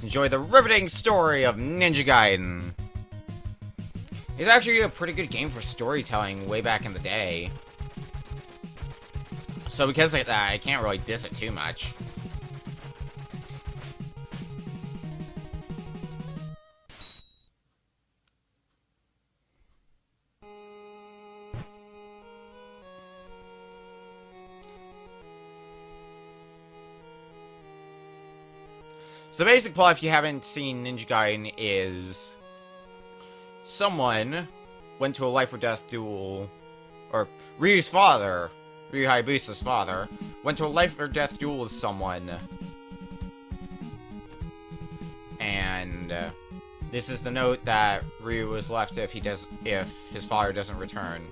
let's enjoy the riveting story of Ninja Gaiden. It's actually a pretty good game for storytelling way back in the day. So because of that, I can't really diss it too much. So the basic plot, if you haven't seen Ninja Gaiden, is someone went to a life or death duel, or Ryu's father, Ryu Hayabusa's father, went to a life or death duel with someone, and this is the note that Ryu was left if his father doesn't return.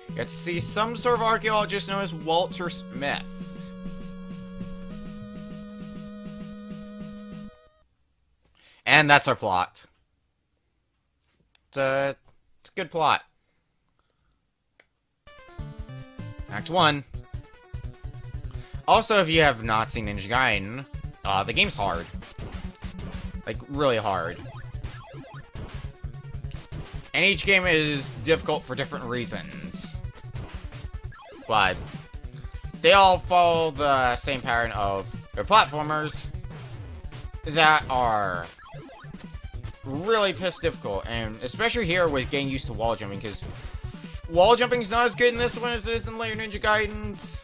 You get to see some sort of archaeologist known as Walter Smith. And that's our plot. It's a good plot. Act 1. Also, if you have not seen Ninja Gaiden, the game's hard. Like, really hard. And each game is difficult for different reasons. But they all follow the same pattern of they're platformers that are really piss difficult, and especially here with getting used to wall jumping, because wall jumping is not as good in this one as it is in later Ninja Gaidens.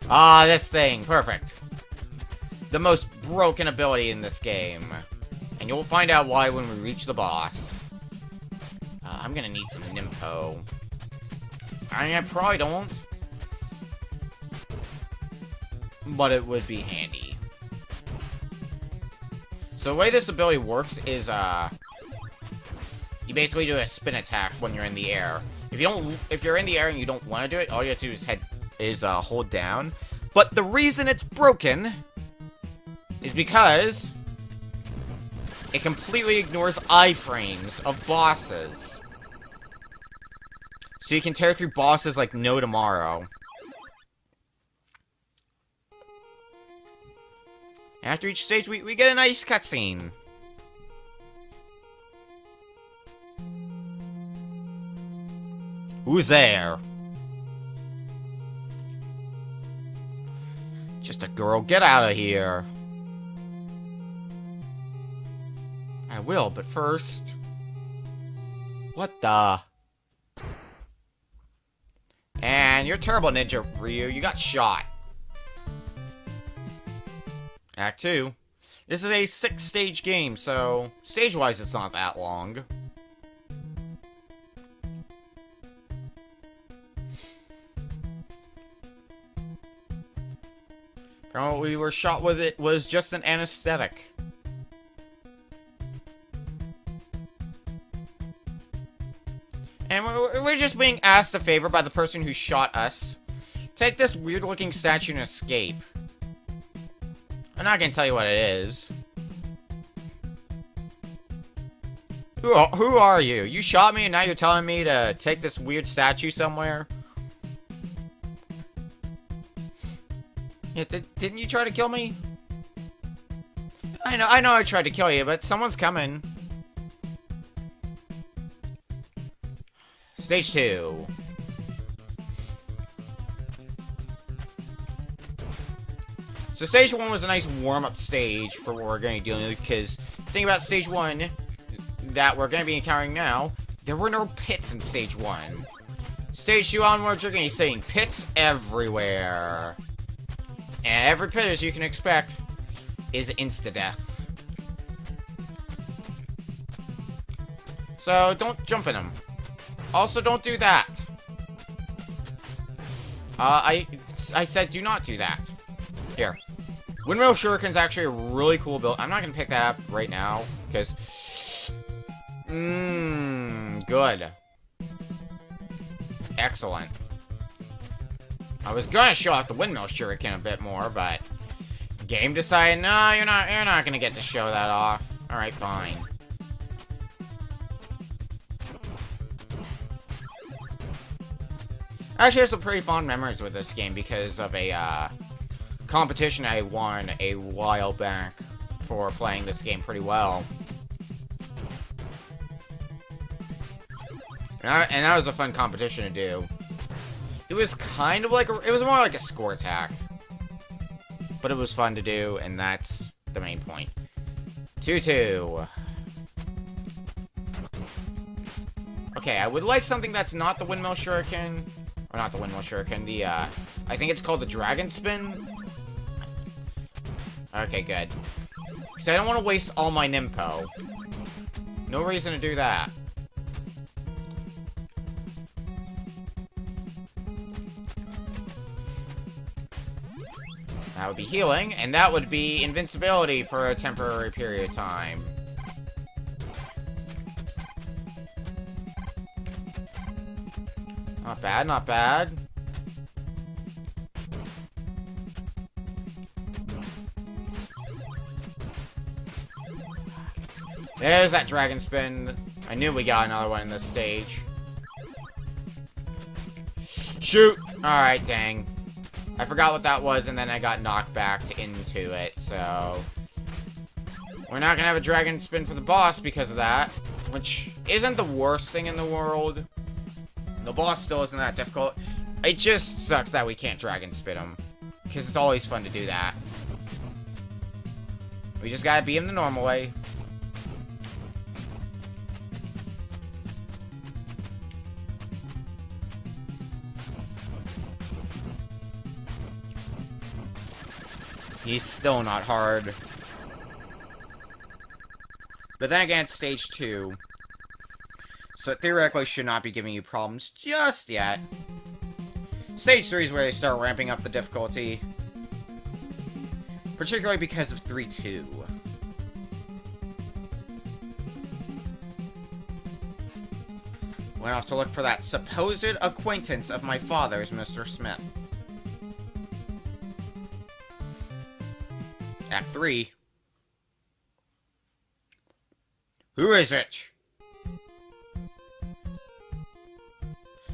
Ah, this thing, perfect. The most broken ability in this game, and you'll find out why when we reach the boss. I'm gonna need some Nimpo. I mean, I probably don't, but it would be handy. So the way this ability works is, you basically do a spin attack when you're in the air. If you're in the air and you don't want to do it, all you have to do is hold down. But the reason it's broken is because it completely ignores iframes of bosses. So you can tear through bosses like no tomorrow. After each stage, we get a nice cutscene. Who's there? Just a girl. Get out of here. I will, but first... What the... And you're terrible, Ninja Ryu. You got shot. Act 2. This is a 6-stage game, so stage-wise it's not that long. Apparently what we were shot with it was just an anesthetic. And we're just being asked a favor by the person who shot us. Take this weird-looking statue and escape. I'm not gonna tell you what it is. Who are you? You shot me and now you're telling me to take this weird statue somewhere? Yeah, didn't you try to kill me? I know I tried to kill you, but someone's coming. Stage 2. So stage 1 was a nice warm-up stage for what we're going to be dealing with, because the thing about stage 1 that we're going to be encountering now, there were no pits in stage 1. Stage 2 onwards, you're going to be seeing pits everywhere. And every pit, as you can expect, is insta-death. So don't jump in them. Also, don't do that. I said do not do that. Here. Windmill Shuriken's actually a really cool build. I'm not gonna pick that up right now, because... good. Excellent. I was gonna show off the Windmill Shuriken a bit more, but... game decided, no, you're not gonna get to show that off. Alright, fine. I actually have some pretty fond memories with this game because of a competition I won a while back for playing this game pretty well. And that was a fun competition to do. It was kind of like it was more like a score attack. But it was fun to do, and that's the main point. 2-2. Okay, I would like something that's not the windmill shuriken. Or not the windmill shuriken, I think it's called the dragon spin. Okay, good. Because I don't want to waste all my Nimpo. No reason to do that. That would be healing, and that would be invincibility for a temporary period of time. Not bad, not bad. There's that dragon spin. I knew we got another one in this stage. Shoot! Alright, dang. I forgot what that was, and then I got knocked back into it, so... We're not gonna have a dragon spin for the boss because of that, which isn't the worst thing in the world. The boss still isn't that difficult. It just sucks that we can't dragon spin him, because it's always fun to do that. We just gotta beat him the normal way. He's still not hard. But then again, it's stage 2. So it theoretically should not be giving you problems just yet. Stage 3 is where they start ramping up the difficulty. Particularly because of 3-2. Went off to look for that supposed acquaintance of my father's, Mr. Smith. Act 3. Who is it?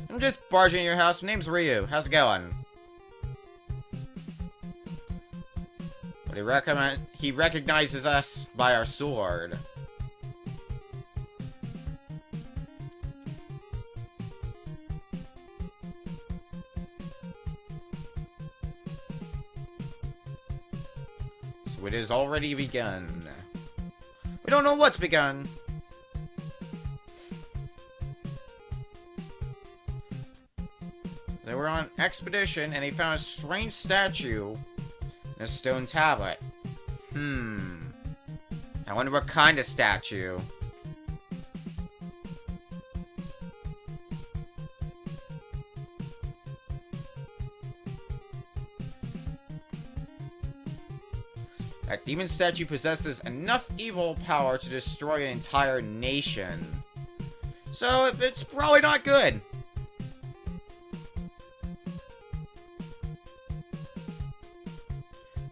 I'm just barging in your house. My name's Ryu. How's it going? But he recognizes us by our sword. So it has already begun. We don't know what's begun. They were on expedition and they found a strange statue and a stone tablet. I wonder what kind of statue. That demon statue possesses enough evil power to destroy an entire nation. So, it's probably not good.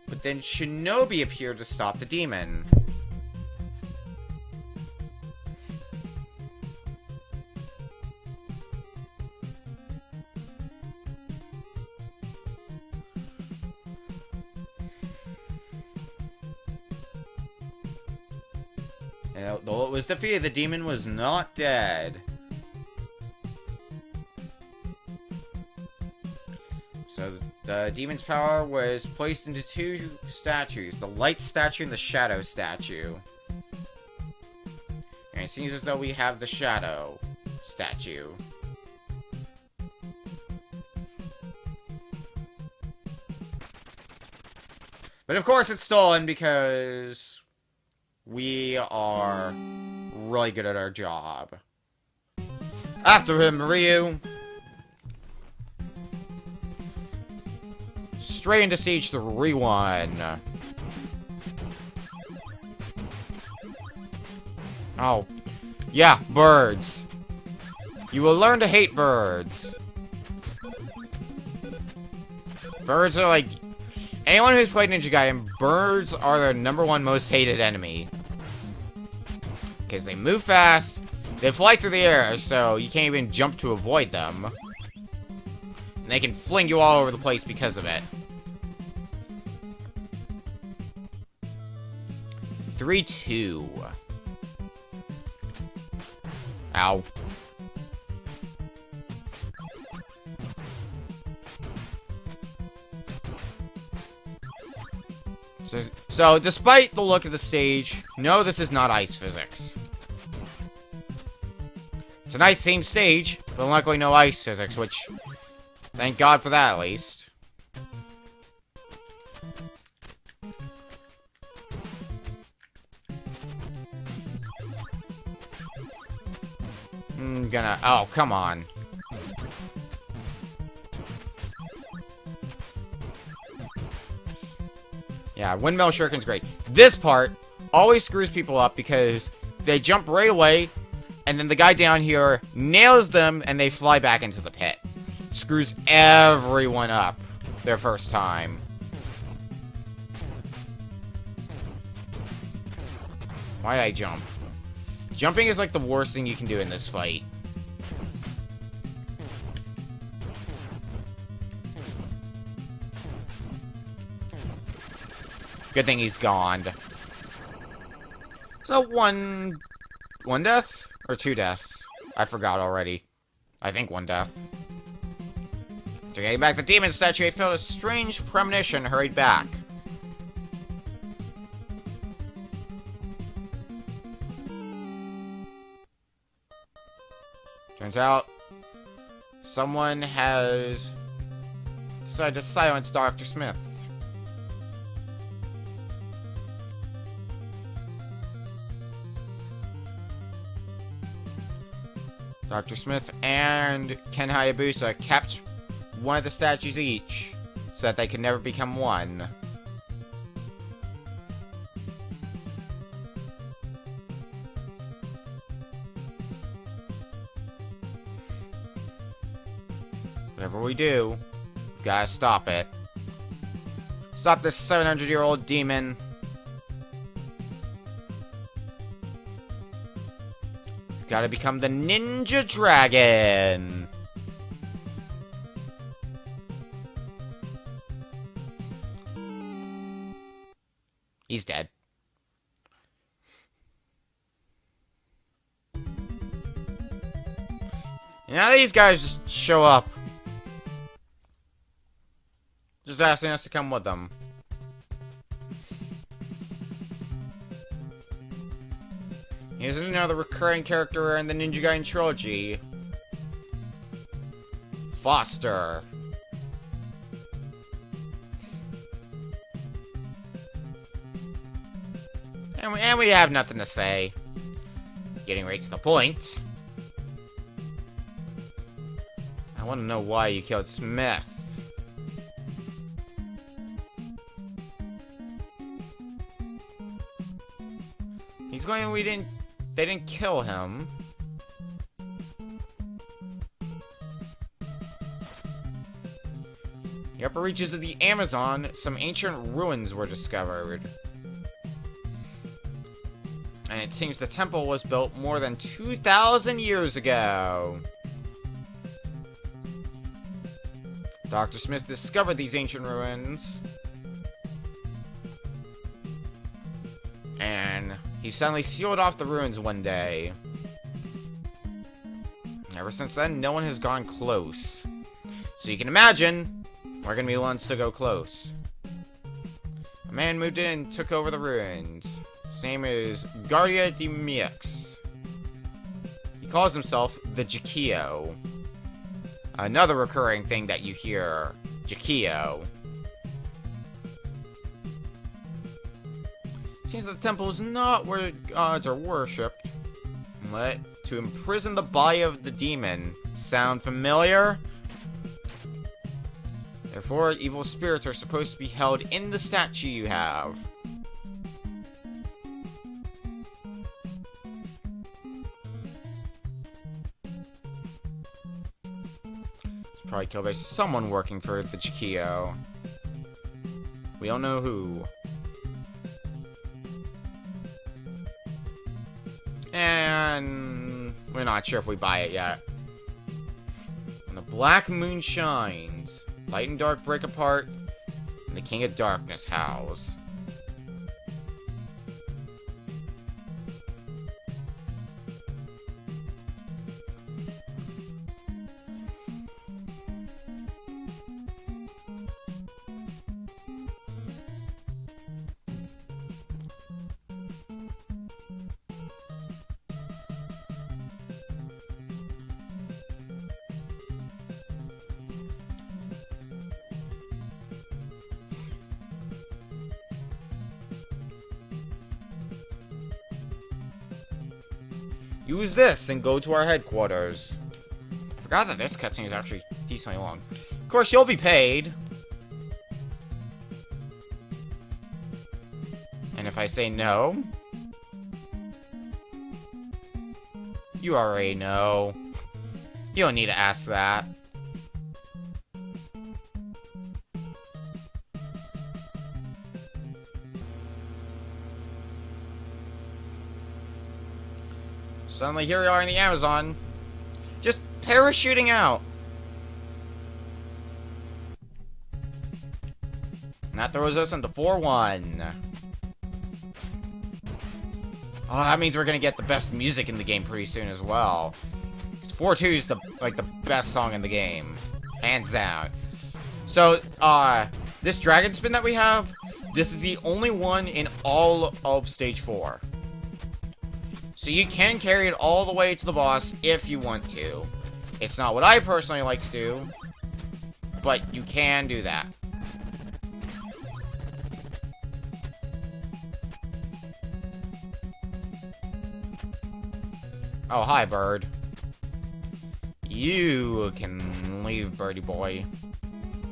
But then Shinobi appeared to stop the demon. And though it was defeated, the demon was not dead. So the demon's power was placed into two statues, the light statue and the shadow statue. And it seems as though we have the shadow statue. But of course it's stolen because we are really good at our job. After him, Ryu! Straight into Siege 3-1. Oh. Yeah, birds. You will learn to hate birds. Birds are like... Anyone who's played Ninja Gaiden, birds are their #1 most hated enemy. Because they move fast, they fly through the air, so you can't even jump to avoid them. And they can fling you all over the place because of it. 3-2. Ow. So, despite the look of the stage, no, this is not ice physics. It's a nice themed stage, but luckily no ice physics, which, thank God for that, at least. Oh, come on. Yeah, Windmill Shuriken's great. This part always screws people up because they jump right away, and then the guy down here nails them, and they fly back into the pit. Screws everyone up their first time. Why did I jump? Jumping is like the worst thing you can do in this fight. Good thing he's gone. So one death? Or 2 deaths? I forgot already. I think 1 death. To getting back the demon statue, I felt a strange premonition hurried back. Turns out, someone has decided to silence Dr. Smith. Dr. Smith and Ken Hayabusa kept one of the statues each, so that they could never become one. Whatever we do, we gotta stop it. Stop this 700-year-old demon. Gotta become the Ninja Dragon. He's dead. Now these guys just show up. Just asking us to come with them. Here's another recurring character in the Ninja Gaiden trilogy. Foster. And we have nothing to say. Getting right to the point. I want to know why you killed Smith. He's going, they didn't kill him. The upper reaches of the Amazon, some ancient ruins were discovered. And it seems the temple was built more than 2,000 years ago. Dr. Smith discovered these ancient ruins. And he suddenly sealed off the ruins one day. Ever since then, no one has gone close. So you can imagine, we're gonna be the ones to go close. A man moved in and took over the ruins. His name is Guardia de Mix. He calls himself the Jakio. Another recurring thing that you hear, Jakio. Seems that the temple is not where gods are worshipped. Let to imprison the body of the demon. Sound familiar? Therefore, evil spirits are supposed to be held in the statue you have. It's probably killed by someone working for the Jakio. We don't know who. And we're not sure if we buy it yet. When the black moon shines, light and dark break apart, and the King of Darkness howls. Use this and go to our headquarters. I forgot that this cutscene is actually decently long. Of course, you'll be paid. And if I say no, you already know. You don't need to ask that. Suddenly, here we are in the Amazon. Just parachuting out. And that throws us into 4-1. Oh, that means we're gonna get the best music in the game pretty soon as well. 4-2 is the best song in the game. Hands down. So, this dragon spin that we have, this is the only one in all of Stage 4. So you can carry it all the way to the boss if you want to. It's not what I personally like to do, but you can do that. Oh, hi, bird. You can leave, birdie boy.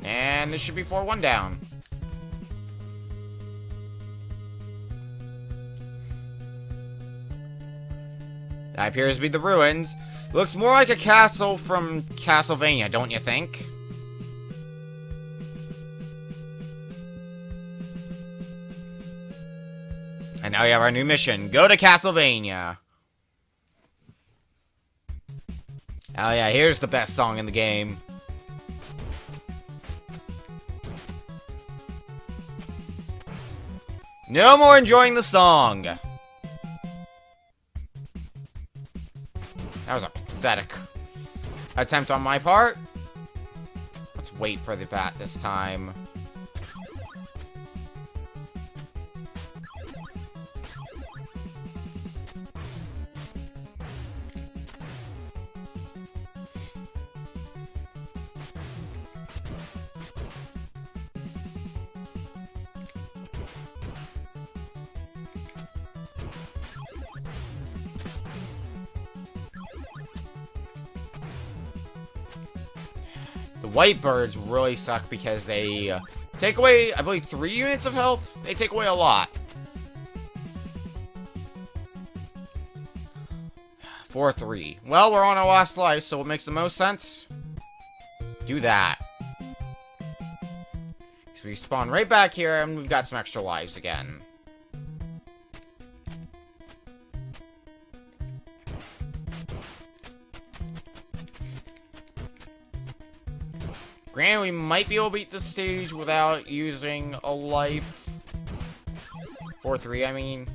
And this should be 4-1 down. That appears to be the ruins. Looks more like a castle from Castlevania, don't you think? And now we have our new mission. Go to Castlevania. Oh yeah, here's the best song in the game. No more enjoying the song. That was a pathetic attempt on my part. Let's wait for the bat this time. The white birds really suck because they take away, I believe, 3 units of health. They take away a lot. 4-3. Well, we're on our last life, so what makes the most sense? Do that. So we spawn right back here, and we've got some extra lives again. Granted, we might be able to beat this stage without using a life. 4-3, I mean.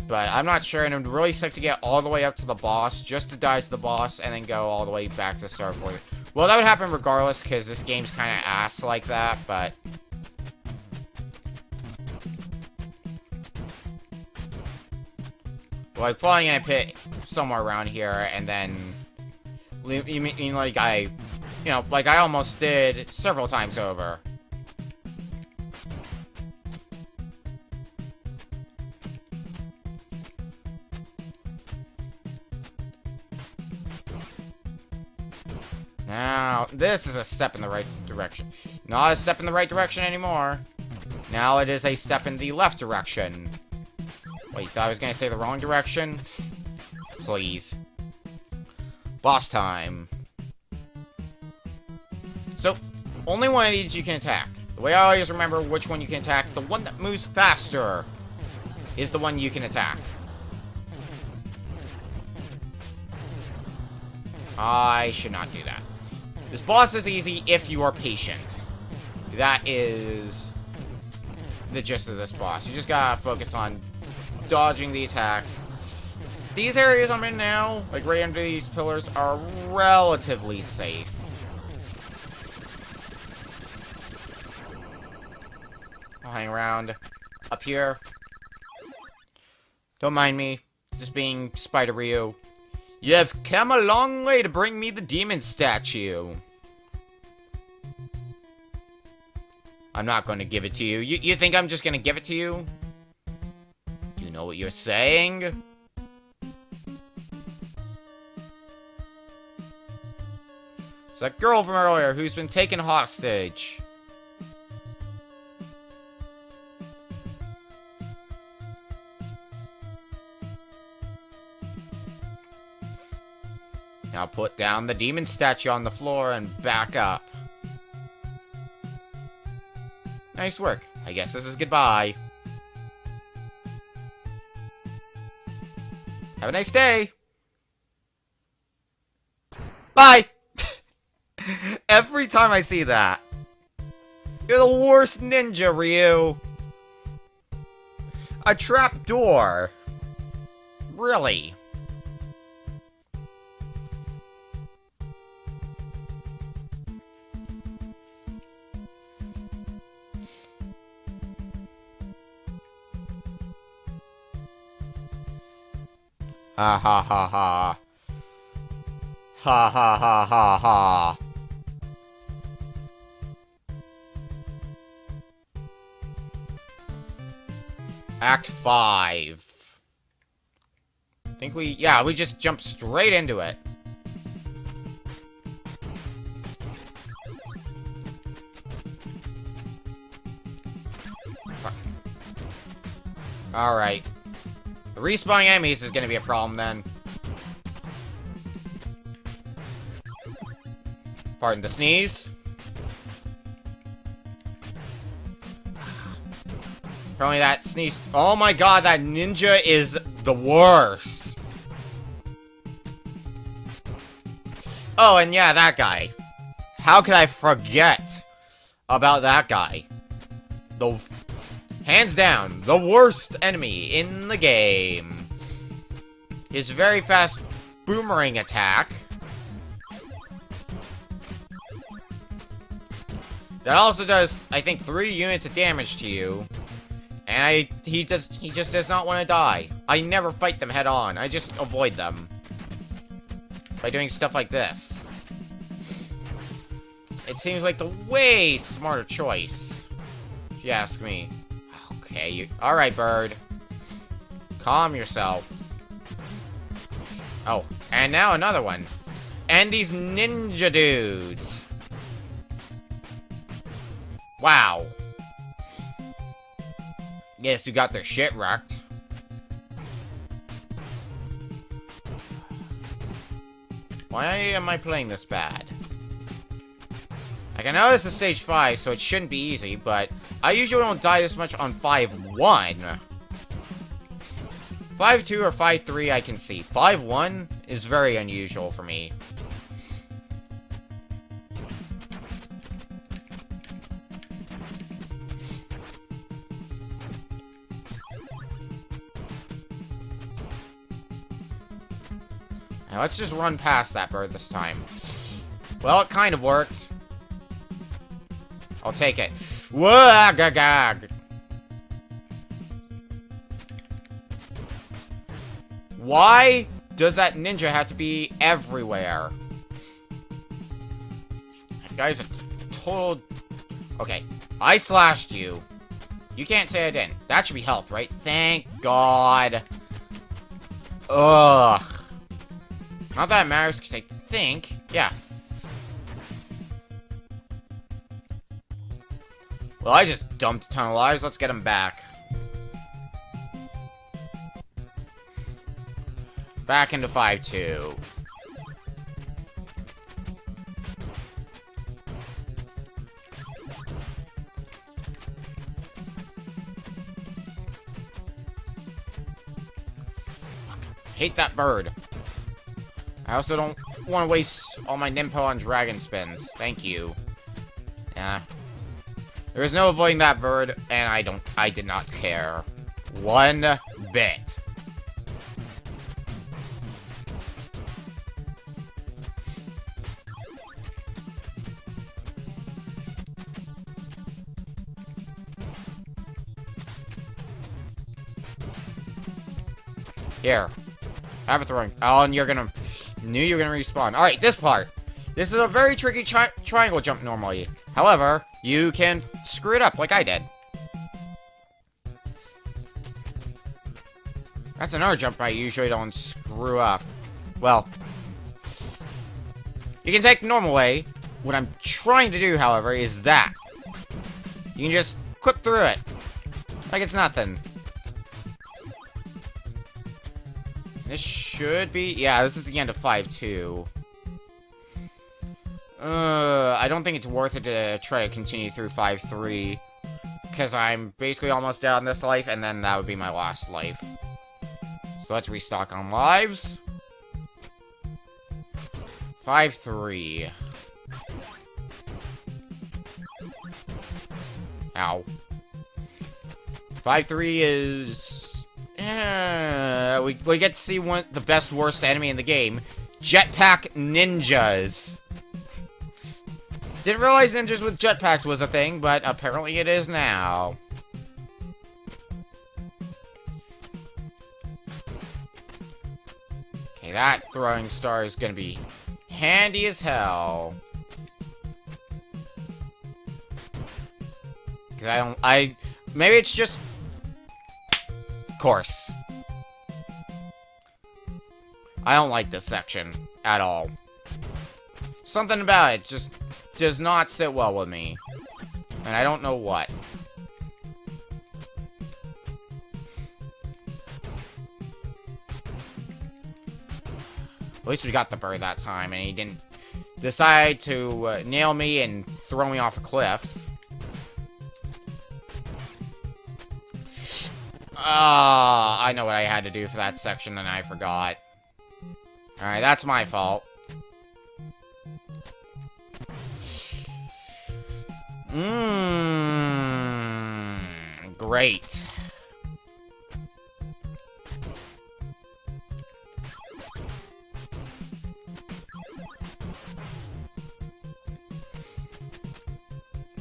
But I'm not sure, and it would really suck to get all the way up to the boss, just to die to the boss, and then go all the way back to start 4. Well, that would happen regardless, because this game's kind of ass like that, but... like, falling in a pit somewhere around here, and then... you mean, like, you know, like I almost did several times over. Now, this is a step in the right direction. Not a step in the right direction anymore. Now it is a step in the left direction. Wait, you thought I was gonna say the wrong direction? Please. Boss time. So, only one of these you can attack. The way I always remember which one you can attack, the one that moves faster is the one you can attack. I should not do that. This boss is easy if you are patient. That is the gist of this boss. You just gotta focus on dodging the attacks. These areas I'm in now, like right under these pillars, are relatively safe. I'll hang around up here. Don't mind me, just being Spider Ryu. You have come a long way to bring me the demon statue. I'm not going to give it to you. You think I'm just going to give it to you? Do you know what you're saying? It's that girl from earlier who's been taken hostage. Now put down the demon statue on the floor and back up. Nice work. I guess this is goodbye. Have a nice day. Bye. Every time I see that. You're the worst ninja, Ryu. A trap door. Really? Ha ha ha ha. Ha ha ha ha ha. Act 5. I think we just jumped straight into it. Fuck. Alright. The respawning enemies is gonna be a problem then. Pardon the sneeze. Apparently that sneeze... Oh my god, that ninja is the worst. Oh, and yeah, that guy. How could I forget about that guy? The... Hands down, the worst enemy in the game. His very fast boomerang attack. That also does, I think, 3 units of damage to you. And he just does not want to die. I never fight them head on. I just avoid them. By doing stuff like this. It seems like the way smarter choice. If you ask me. Okay, you... Alright, bird. Calm yourself. Oh, and now another one. And these ninja dudes. Wow. Yes, who got their shit wrecked. Why am I playing this bad? Like, I know this is stage 5, so it shouldn't be easy, but I usually don't die this much on 5-1. 5-2 or 5-3 I can see. 5-1 is very unusual for me. Now, let's just run past that bird this time. Well, it kind of worked. I'll take it. Whoa-gag-gag. Why does that ninja have to be everywhere? That guy's a total... Okay, I slashed you. You can't say I didn't. That should be health, right? Thank God. Ugh. Not that it matters, because I think... Yeah. Well, I just dumped a ton of lives. Let's get him back. Back into 5-2. Hate that bird. I also don't want to waste all my Nimpo on dragon spins. Thank you. Yeah. There is no avoiding that bird, and I did not care. One bit. Here. Have a throwing. Oh, and you're gonna... Knew you were gonna respawn. Alright, this part. This is a very tricky triangle jump normally. However, you can screw it up like I did. That's another jump I usually don't screw up. Well, you can take the normal way. What I'm trying to do, however, is that. You can just clip through it. Like it's nothing. This should be... Yeah, this is the end of 5-2. I don't think it's worth it to try to continue through 5-3. Because I'm basically almost down this life, and then that would be my last life. So let's restock on lives. 5-3. Ow. 5-3 is... we get to see the best worst enemy in the game. Jetpack ninjas. Didn't realize ninjas with jetpacks was a thing, but apparently it is now. Okay, that throwing star is gonna be handy as hell. Cause maybe it's just... Course. I don't like this section at all. Something about it just does not sit well with me. And I don't know what. At least we got the bird that time, and he didn't decide to nail me and throw me off a cliff. I know what I had to do for that section, and I forgot. Alright, that's my fault. Great.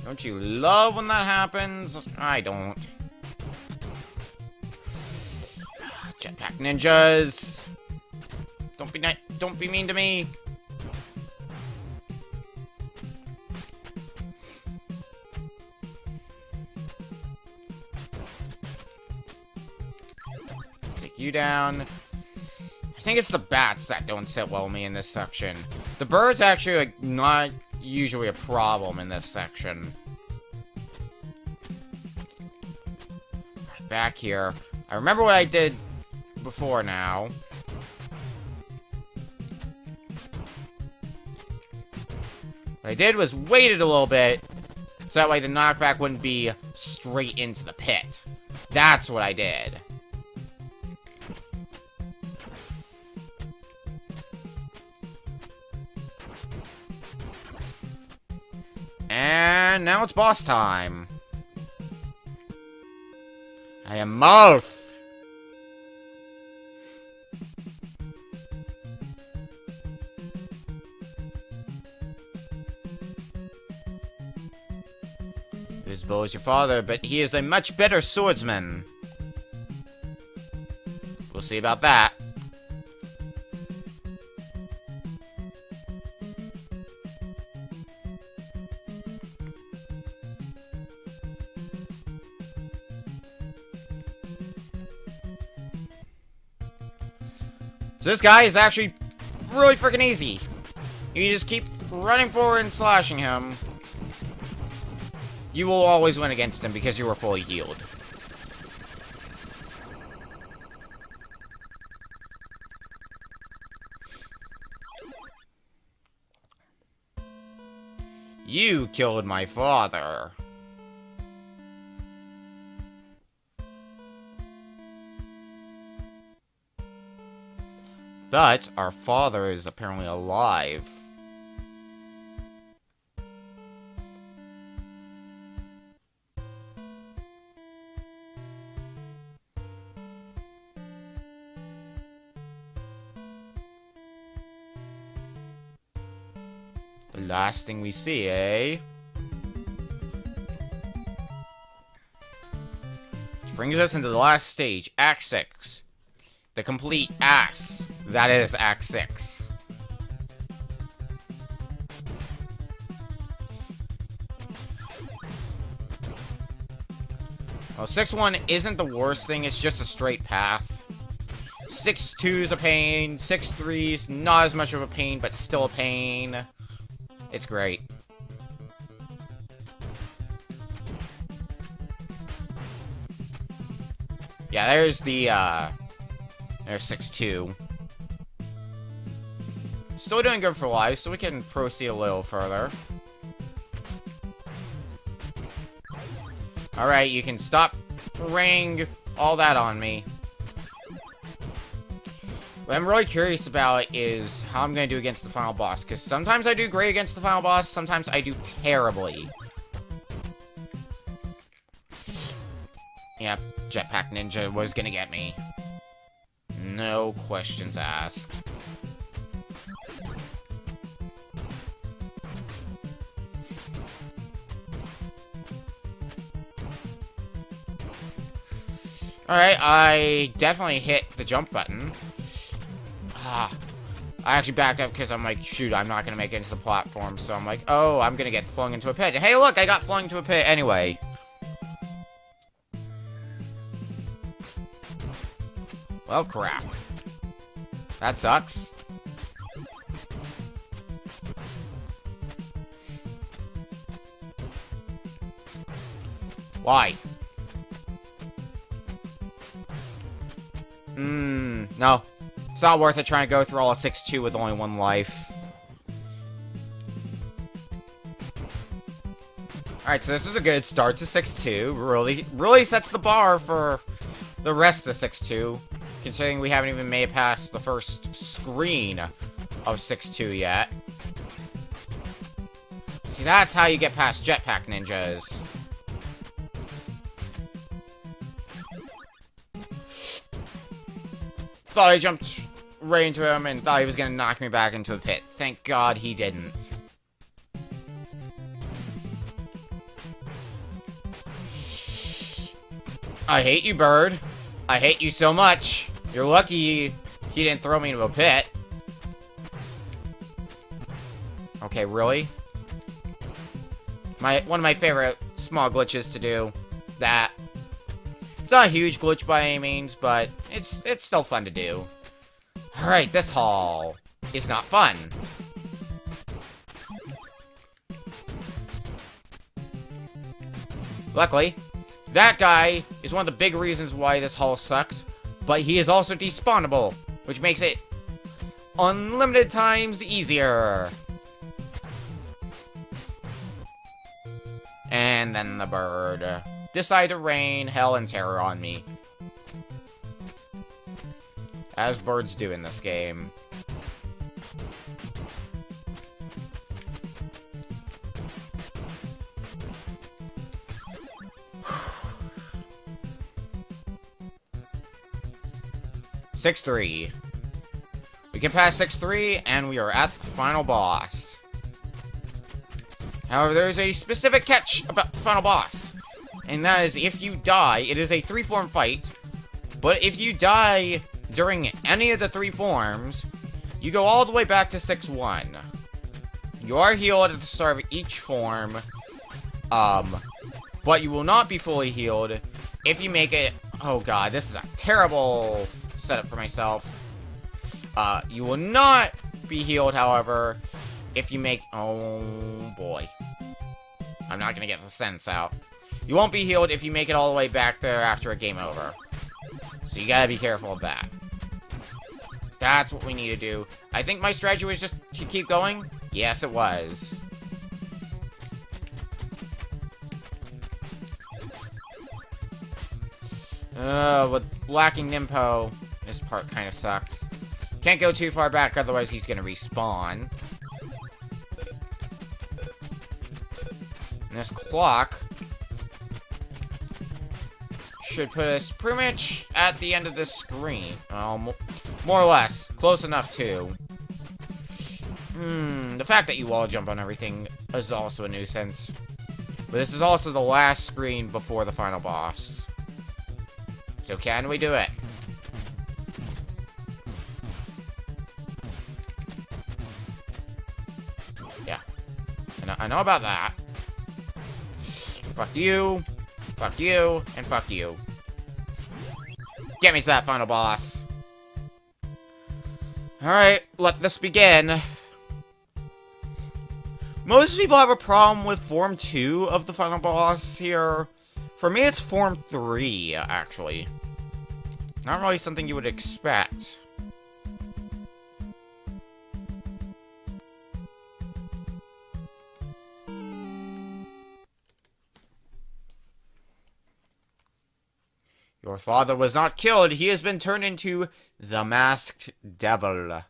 Don't you love when that happens? I don't. Jetpack ninjas. Don't be mean to me. Take you down. I think it's the bats that don't sit well with me in this section. The birds actually like not usually a problem in this section. Back here. I remember what I did before now. What I did was waited a little bit, so that way the knockback wouldn't be straight into the pit. That's what I did. And now it's boss time. I am Mouth! His bow is your father, but he is a much better swordsman. We'll see about that. So this guy is actually really freaking easy. You just keep running forward and slashing him. You will always win against him because you are fully healed. You killed my father. But our father is apparently alive. The last thing we see, eh? Which brings us into the last stage, Act 6. The complete ass. That is Act 6. Well, 6-1 isn't the worst thing, it's just a straight path. 6-2's a pain, 6-3's not as much of a pain, but still a pain. It's great. Yeah, there's the, there's 6-2. Still doing good for life, so we can proceed a little further. Alright, you can stop raining all that on me. What I'm really curious about is how I'm going to do against the final boss, because sometimes I do great against the final boss, sometimes I do terribly. Yep, Jetpack Ninja was going to get me. No questions asked. Alright, I definitely hit the jump button. I actually backed up because I'm like, shoot, I'm not going to make it into the platform. So I'm like, oh, I'm going to get flung into a pit. Hey, look, I got flung into a pit anyway. Well, crap. That sucks. Why? No. It's not worth it trying to go through all of 6-2 with only one life. Alright, so this is a good start to 6-2. Really sets the bar for the rest of 6-2. Considering we haven't even made it past the first screen of 6-2 yet. See, that's how you get past Jetpack Ninjas. Thought I jumped right into him and thought he was gonna knock me back into the pit. Thank God he didn't. I hate you, bird. I hate you so much. You're lucky he didn't throw me into a pit. Okay, really? One of my favorite small glitches to do. That. It's not a huge glitch by any means, but it's still fun to do. Alright, this hall is not fun. Luckily, that guy is one of the big reasons why this hall sucks, but he is also despawnable, which makes it unlimited times easier. And then the bird decided to rain hell and terror on me. As birds do in this game. Six 3. We get past 6-3, and we are at the final boss. However, there is a specific catch about the final boss. And that is, if you die, it is a 3-form fight. But if you die during any of the 3 forms, you go all the way back to 6-1. You are healed at the start of each form. But you will not be fully healed if you make it... Oh god, this is a terrible setup for myself. You will not be healed, however, if you make... Oh boy. I'm not gonna get the sentence out. You won't be healed if you make it all the way back there after a game over. So you gotta be careful of that. That's what we need to do. I think my strategy was just to keep going. Yes, it was. With lacking Nimpo, this part kind of sucks. Can't go too far back, otherwise he's gonna respawn. And this clock should put us pretty much at the end of this screen. Well, more or less. Close enough, too. The fact that you wall jump on everything is also a nuisance. But this is also the last screen before the final boss. So can we do it? Yeah. I know about that. Fuck you, and fuck you. Get me to that final boss. Alright, let this begin. Most people have a problem with Form 2 of the final boss here. For me, it's Form 3, actually. Not really something you would expect. Your father was not killed. He has been turned into the Masked Devil.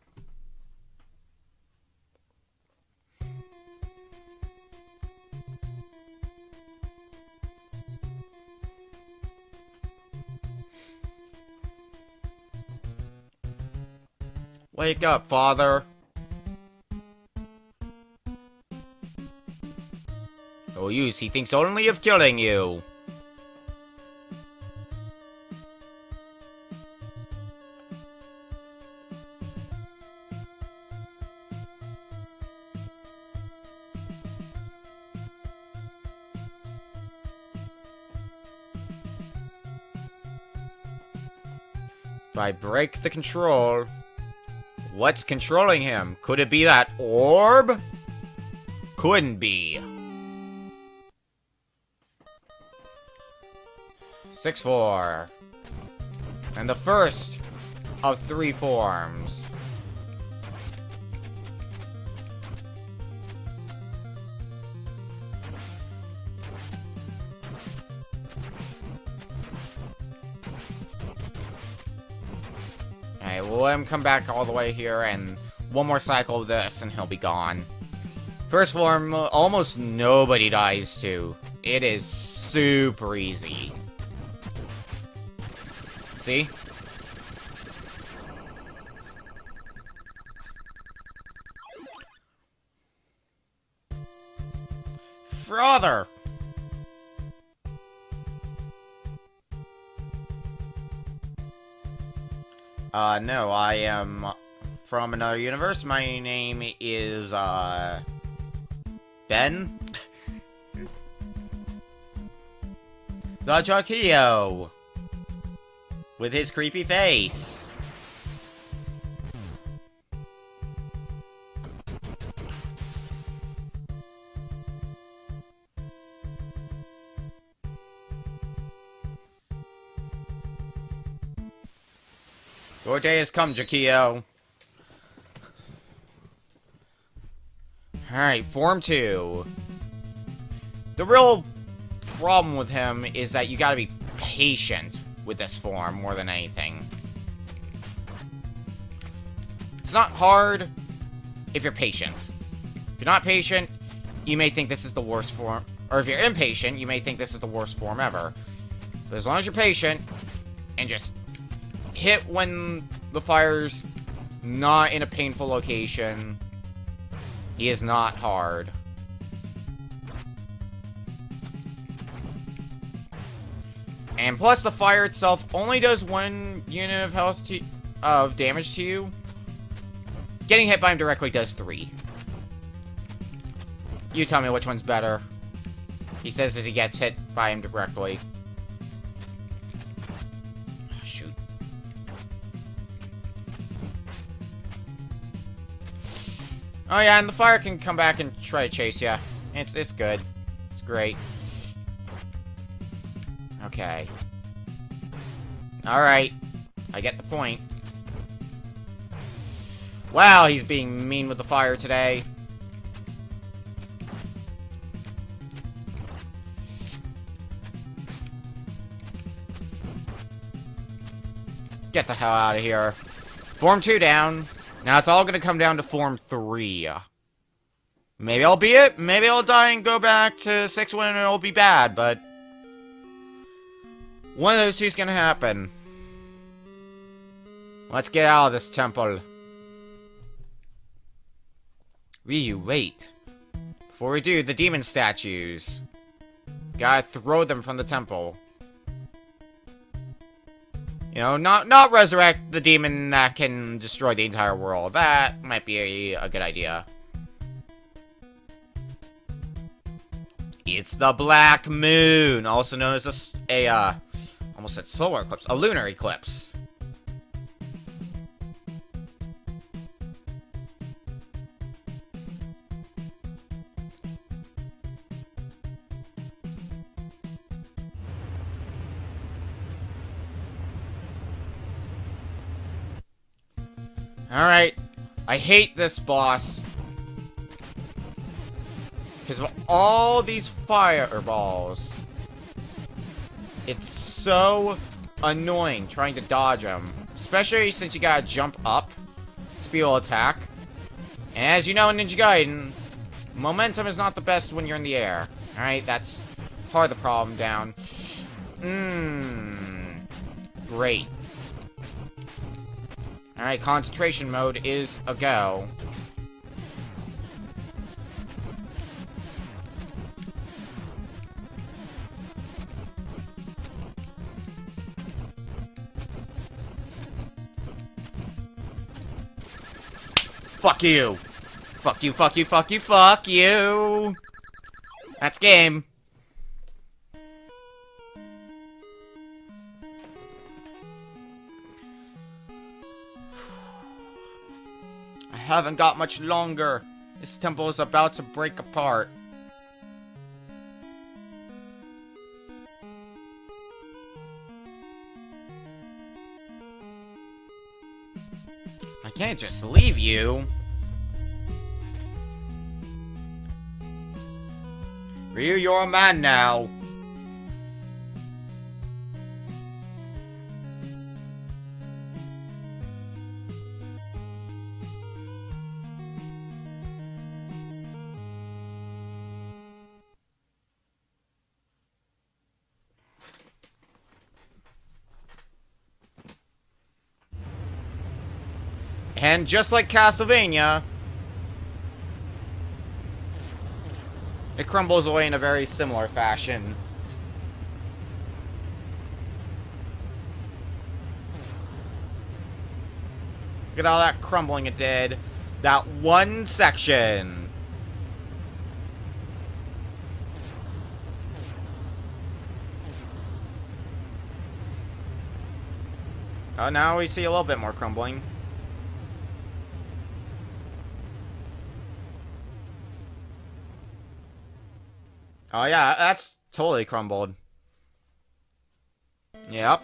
Wake up, father. Oh, use, he thinks only of killing you. If I break the control, what's controlling him? Could it be that orb? Couldn't be. 6-4. And the first of 3 forms. Alright, we'll let him come back all the way here, and one more cycle of this, and he'll be gone. First form, almost nobody dies to. It is super easy. See? Father! No, I am from another universe. My name is, Ben? The Chokio! With his creepy face. Your day has come, Jakio. Alright, Form 2. The real problem with him is that you gotta be patient with this form more than anything. It's not hard if you're patient. If you're not patient, you may think this is the worst form. Or if you're impatient, you may think this is the worst form ever. But as long as you're patient, and just hit when the fire's not in a painful location, he is not hard. And plus, the fire itself only does 1 unit of health of damage to you. Getting hit by him directly does 3. You tell me which one's better. He says as he gets hit by him directly. Shoot. Oh yeah, and the fire can come back and try to chase you. It's good. It's great. Okay. Alright. I get the point. Wow, he's being mean with the fire today. Get the hell out of here. Form 2 down. Now it's all gonna come down to Form 3. Maybe I'll be it. Maybe I'll die and go back to 6 when it'll be bad, but... one of those two is gonna happen. Let's get out of this temple. Ryu, wait. Before we do, the demon statues. Gotta throw them from the temple. You know, not resurrect the demon that can destroy the entire world. That might be a good idea. It's the Black Moon, also known as almost said solar eclipse, a lunar eclipse. Alright, I hate this boss. Because of all these fireballs. It's so annoying trying to dodge them. Especially since you gotta jump up to be able to attack. And as you know in Ninja Gaiden, momentum is not the best when you're in the air. Alright, that's part of the problem down. Great. Alright, concentration mode is a go. Fuck you! Fuck you, fuck you, fuck you, fuck you! That's game. I haven't got much longer. This temple is about to break apart. I can't just leave you. Ryu, you're a man now. And just like Castlevania, it crumbles away in a very similar fashion. Look at all that crumbling it did. That one section. Oh, now we see a little bit more crumbling. Oh yeah, that's totally crumbled. Yep.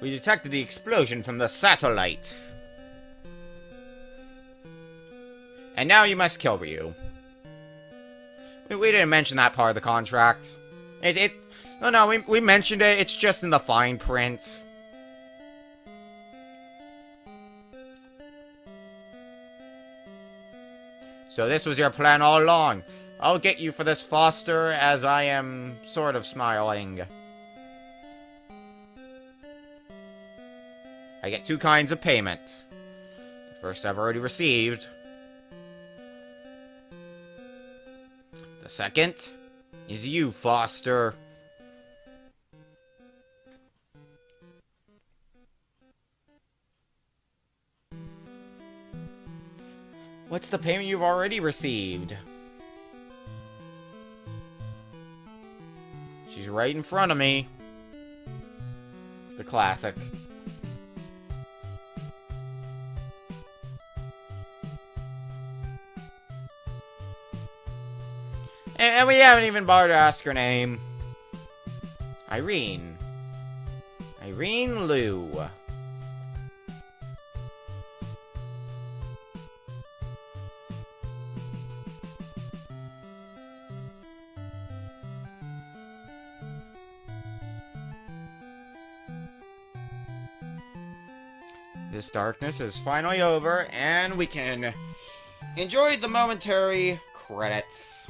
We detected the explosion from the satellite. And now you must kill Ryu. We didn't mention that part of the contract. No, we mentioned it. It's just in the fine print. So this was your plan all along. I'll get you for this, Foster, as I am sort of smiling. I get two kinds of payment. The first I've already received. The second is you, Foster. What's the payment you've already received? She's right in front of me. The classic. And we haven't even bothered to ask her name. Irene. Green Lou. This darkness is finally over, and we can enjoy the momentary credits.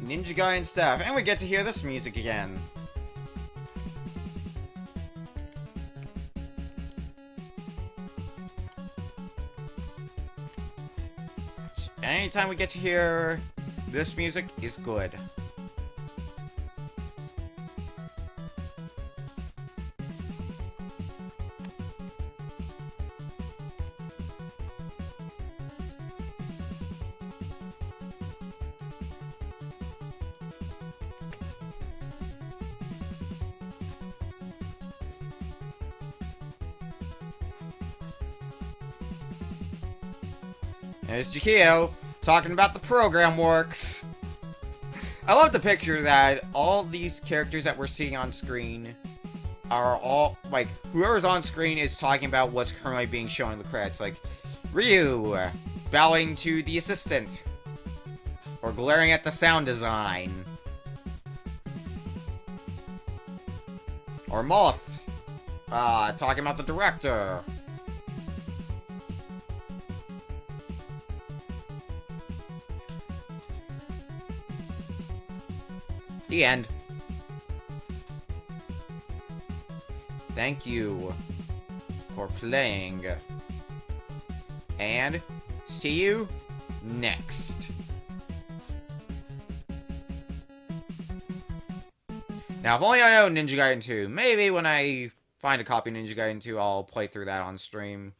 Ninja Gaiden stuff, and we get to hear this music again. Anytime we get to hear this music is good. There's Chikio talking about the program works. I love the picture that all these characters that we're seeing on screen are all, like, whoever's on screen is talking about what's currently being shown in the credits. Like, Ryu bowing to the assistant, or glaring at the sound design, or Moth talking about the director. The end. Thank you for playing. And see you next. Now, if only I own Ninja Gaiden 2. Maybe when I find a copy of Ninja Gaiden 2, I'll play through that on stream.